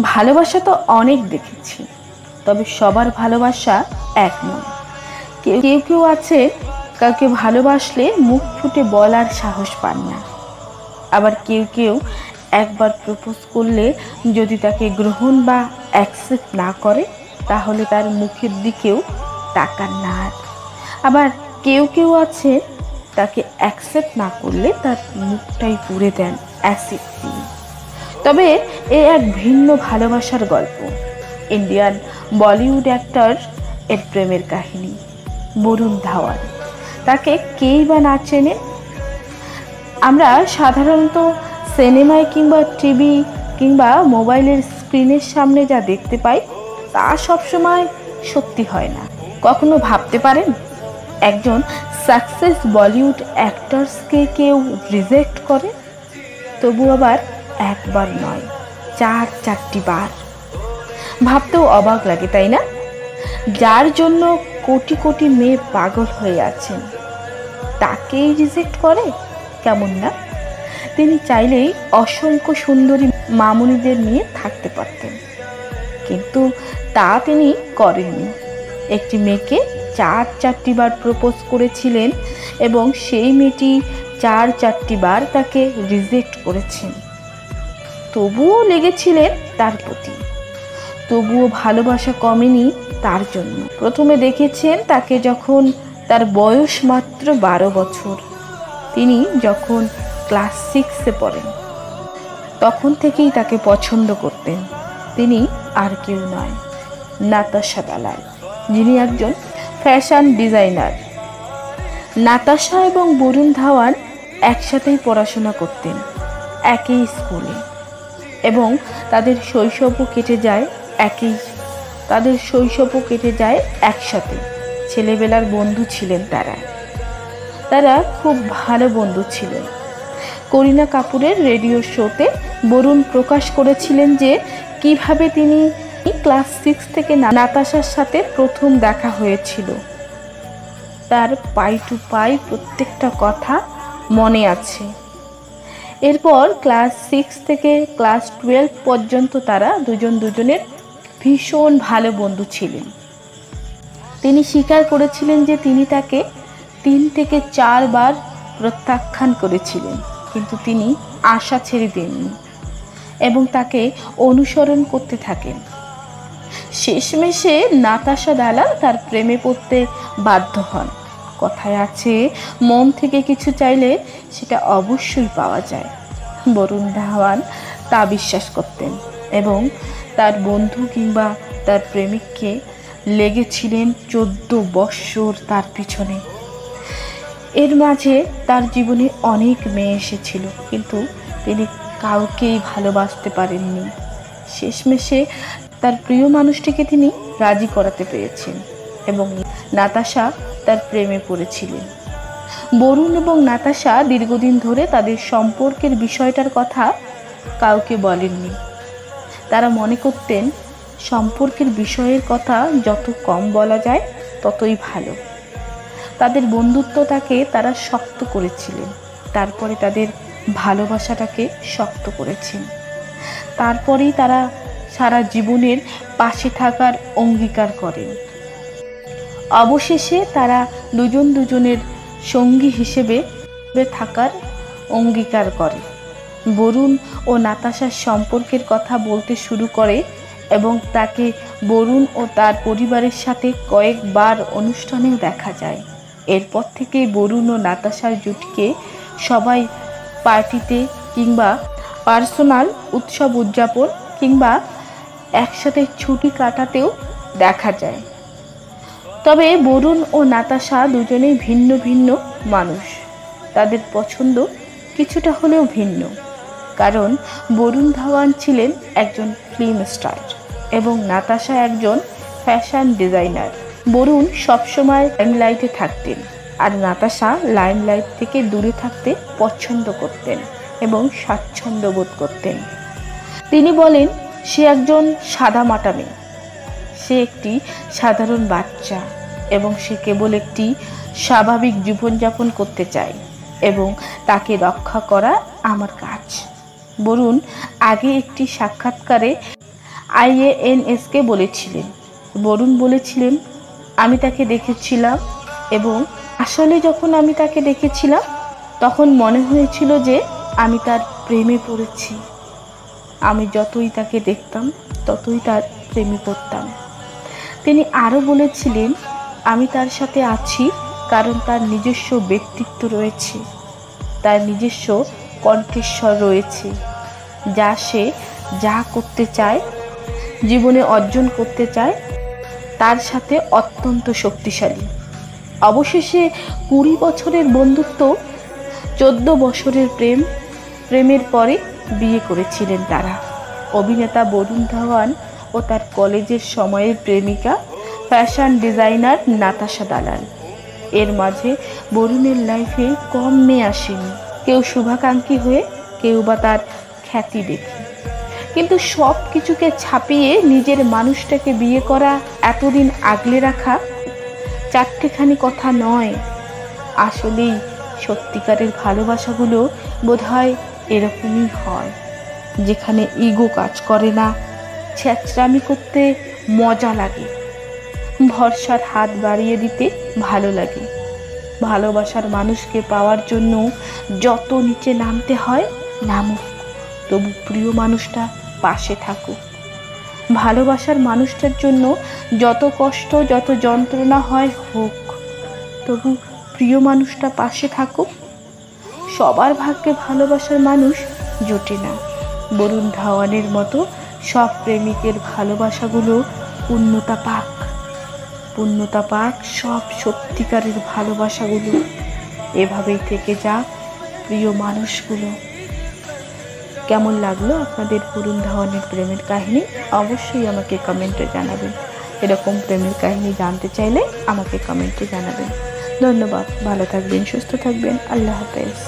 ভালোবাসা তো অনেক দেখেছি, তবে সবার ভালোবাসা এক নয়। কেউ কেউ কেউ আছে কাউকে ভালোবাসলে মুখ ফুটে বলার সাহস পান না। আবার কেউ কেউ একবার প্রপোজ করলে যদি তাকে গ্রহণ বা অ্যাকসেপ্ট না করে তাহলে তার মুখের দিকেও তাকান না। আবার কেউ কেউ আছে তাকে অ্যাকসেপ্ট না করলে তার মুখটাই পুড়ে দেন অ্যাসিড দিয়ে। তবে এ এক ভিন্ন ভালোবাসার গল্প। ইন্ডিয়ান বলিউড অ্যাক্টর এর প্রেমের কাহিনী। বরুণ ধাওয়ান, তাকে কেই বা না চেনে? আমরা সাধারণত সিনেমায় কিংবা টিভি কিংবা মোবাইলের স্ক্রিনের সামনে যা দেখতে পাই তা সবসময় সত্যি হয় না। কখনো ভাবতে পারেন একজন সাকসেস বলিউড অ্যাক্টরসকে কেউ রিজেক্ট করে, তবু আবার একবার নয়, 4-4টি বার। ভাবতেও অবাক লাগে, তাই না? যার জন্য কোটি কোটি মেয়ে পাগল হয়ে আছেন তাকেই রিজেক্ট করে, কেমন না? তিনি চাইলেই অসংখ্য সুন্দরী মামুনিদের নিয়ে থাকতে পারতেন, কিন্তু তা তিনি করেননি। একটি মেয়েকে 4-4টি বার প্রপোজ করেছিলেন এবং সেই মেয়েটি 4-4টি বার তাকে রিজেক্ট করেছেন। তবুও লেগেছিলেন তার প্রতি, তবুও ভালোবাসা কমেনি তার জন্য। প্রথমে দেখেছেন তাকে যখন তার বয়স মাত্র 12 বছর। তিনি যখন ক্লাস 6-এ পড়েন তখন থেকেই তাকে পছন্দ করতেন। তিনি আর কেউ নয়, নাতাশা দালাল, যিনি একজন ফ্যাশন ডিজাইনার। নাতাশা এবং বরুণ ধাওয়ান একসাথেই পড়াশোনা করতেন একই স্কুলে এবং তাদের শৈশবও কেটে যায় একসাথে। ছেলেবেলার বন্ধু ছিলেন তারা খুব ভালো বন্ধু ছিলেন। করিনা কাপুরের রেডিও শোতে বরুণ প্রকাশ করেছিলেন যে কিভাবে তিনি ক্লাস 6 থেকে নাতাশার সাথে প্রথম দেখা হয়েছিল। তার পাই টু পাই প্রত্যেকটা কথা মনে আছে। এরপর ক্লাস 6 থেকে ক্লাস 12 পর্যন্ত তারা দুজনের ভীষণ ভালো বন্ধু ছিলেন। তিনি স্বীকার করেছিলেন যে তিনি তাকে 3 থেকে 4 বার প্রত্যাখ্যান করেছিলেন, কিন্তু তিনি আশা ছেড়ে দেননি এবং তাকে অনুসরণ করতে থাকেন। শেষমেশে নাতাশা দালাল তার প্রেমে পড়তে বাধ্য হন। কথায় আছে, মন থেকে কিছু চাইলে সেটা অবশ্যই পাওয়া যায়। বরুণ ধাওয়ান তা বিশ্বাস করতেন এবং তার বন্ধু কিংবা তার প্রেমিককে লেগেছিলেন 14 বৎসর তার পিছনে। এর মাঝে তার জীবনে অনেক মেয়ে এসেছিল, কিন্তু তিনি কাউকেই ভালোবাসতে পারেননি। শেষমেশে তার প্রিয় মানুষটিকে তিনি রাজি করাতে পেরেছেন এবং নাতাশা তার প্রেমে পড়েছিলেন। বরুণ এবং নাতাশা দীর্ঘদিন ধরে তাদের সম্পর্কের বিষয়টার কথা কাউকে বলেননি। তারা মনে করতেন সম্পর্কের বিষয়ের কথা যত কম বলা যায় ততই ভালো। তাদের বন্ধুত্বটাকে তারা শক্ত করেছিলেন, তারপরে তাদের ভালোবাসাটাকে শক্ত করেছেন। তারপরেই তারা সারা জীবনের পাশে থাকার অঙ্গীকার করেন। অবশেষে তারা দুজনের সঙ্গী হিসেবে থাকার অঙ্গীকার করে। বরুণ ও নাতাশার সম্পর্কের কথা বলতে শুরু করে এবং তাকে বরুণ ও তার পরিবারের সাথে কয়েকবার অনুষ্ঠানেও দেখা যায়। এরপর থেকেই বরুণ ও নাতাশার জুটিকে সবাই পার্টিতে কিংবা পার্সোনাল উৎসব উদযাপন কিংবা একসাথে ছুটি কাটাতেও দেখা যায়। তবে বরুণ ও নাতাশা দুজনেই ভিন্ন ভিন্ন মানুষ। তাদের পছন্দ কিছুটা হলেও ভিন্ন, কারণ বরুণ ধাওয়ান ছিলেন একজন ফিল্ম স্টার এবং নাতাশা একজন ফ্যাশন ডিজাইনার। বরুণ সবসময় লাইমলাইটে থাকতেন আর নাতাশা লাইমলাইট থেকে দূরে থাকতে পছন্দ করতেন এবং স্বাচ্ছন্দ্য বোধ করতেন। তিনি বলেন, সে একজন সাদামাটা মেয়ে, সে একটি সাধারণ বাচ্চা এবং সে কেবল একটি স্বাভাবিক জীবনযাপন করতে চায় এবং তাকে রক্ষা করা আমার কাজ। বরুণ আগে একটি সাক্ষাৎকারে IANSকে বলেছিলেন। বরুণ বলেছিলেন, আমি তাকে দেখেছিলাম এবং আসলে যখন আমি তাকে দেখেছিলাম তখন মনে হয়েছিল যে আমি তার প্রেমে পড়েছি। আমি যতই তাকে দেখতাম ততই তার প্রেমে পড়তাম। তিনি আরও বলেছিলেন, আমি তার সাথে আছি কারণ তার নিজস্ব ব্যক্তিত্ব রয়েছে, তার নিজস্ব কণ্ঠস্বর রয়েছে, যা সে যা করতে চায়, জীবনে অর্জন করতে চায়, তার সাথে অত্যন্ত শক্তিশালী। অবশেষে 20 বছরের বন্ধুত্ব, 14 বছরের প্রেমের পরে বিয়ে করেছিলেন তারা। অভিনেতা বরুণ ধাওয়ান ও তার কলেজের সময়ের প্রেমিকা ফ্যাশন ডিজাইনার নাতাশা দালাল। এর মাঝে বরুণের লাইফে কম মেয়ে আসেনি, কেউ শুভাকাঙ্ক্ষী হয়ে, কেউ বা তার খ্যাতি দেখে। কিন্তু সব কিছুকে ছাপিয়ে নিজের মানুষটাকে বিয়ে করা, এতদিন আগলে রাখা চারটেখানি কথা নয়। আসলেই সত্যিকারের ভালোবাসাগুলো বোধহয় এরকমই হয়, যেখানে ইগো কাজ করে না, ছ্যাঁচড়ামি করতে মজা লাগে, ভরসার হাত বাড়িয়ে দিতে ভালো লাগে। ভালোবাসার মানুষকে পাওয়ার জন্য যত নিচে নামতে হয় নামুক, তবু প্রিয় মানুষটা পাশে থাকুক। ভালোবাসার মানুষটার জন্য যত কষ্ট, যত যন্ত্রণা হয় হোক, তবু প্রিয় মানুষটা পাশে থাকুক। সবার ভাগ্যে ভালোবাসার মানুষ জোটে না। বরুণ ধাওয়ানের মতো সব প্রেমিকের ভালোবাসাগুলো পূর্ণতা পাক সব সত্যিকারের ভালোবাসাগুলো। এভাবেই থেকে যাক প্রিয় মানুষগুলো। কেমন লাগলো আপনাদের বরুণ ধাওয়ানের প্রেমের কাহিনী? অবশ্যই আমাকে কমেন্টে জানাবেন। এরকম প্রেমের কাহিনী জানতে চাইলে আমাকে কমেন্টে জানাবেন। ধন্যবাদ। ভালো থাকবেন, সুস্থ থাকবেন। আল্লাহ হাফেজ।